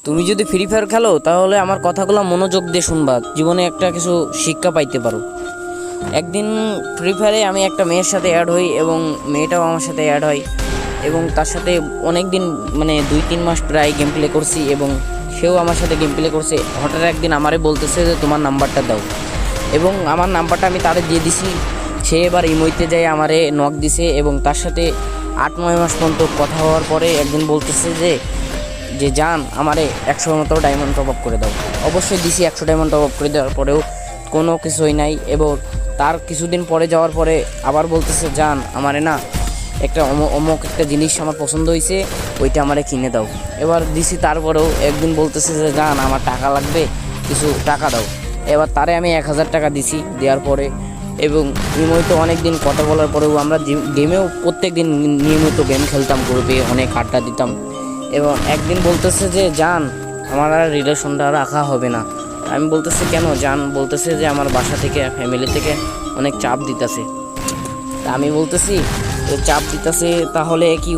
তুমি যদি free fire খেলো তাহলে আমার কথাগুলো মনোযোগ দিয়ে শুনবা, জীবনে একটা কিছু শিক্ষা পাইতে পারো। একদিন ফ্রি ফায়ারে আমি একটা মেয়ের সাথে অ্যাড হই এবং মেয়েটাও আমার সাথে অ্যাড হয় এবং তার সাথে অনেক দিন মানে 2-3 মাস প্রায় গেম প্লে করছি এবং সেও আমার সাথে গেম প্লে করছে। হঠাৎ একদিন আমারে বলতেছে যে তোমার নাম্বারটা দাও, এবং আমার নাম্বারটা আমি তারে দিয়ে দিছি। সে এবার ইমোইতে যায় আমারে নক দিছে এবং তার সাথে 8-9 মাস পর্যন্ত কথা হওয়ার পরে একদিন বলতেছে যে যে জান আমারে 100 মতো ডায়মন্ড টপ আপ করে দাও। অবশ্যই দিছি, 100 ডায়মন্ড টপ আপ করে দেওয়ার পরেও কোনো কিছুই নাই। এবং তার কিছুদিন পরে যাওয়ার পরে আবার বলতেছে জান আমারে না একটা অমুক একটা জিনিস আমার পছন্দ হয়েছে, ওইটা আমারে কিনে দাও। এবার দিছি, তারপরেও একদিন বলতেছে যে জান আমার টাকা লাগবে, কিছু টাকা দাও। এবার তারে আমি 1000 টাকা দিছি। দেওয়ার পরে এবং নিয়মিত অনেক দিন কথা বলার পরেও আমরা গেমেও প্রত্যেক দিন নিয়মিত গেম খেলতাম, গ্রুপে অনেক আড্ডা দিতাম। এবং একদিন বলতেছে যে জান আমার আর রিলেশনটা রাখা হবে না। আমি বলতেছি কেন? জান বলতেছে যে আমার বাসা থেকে ফ্যামিলি থেকে অনেক চাপ দিতেছে। তা আমি বলতেছি চাপ দিতেছে তাহলে কি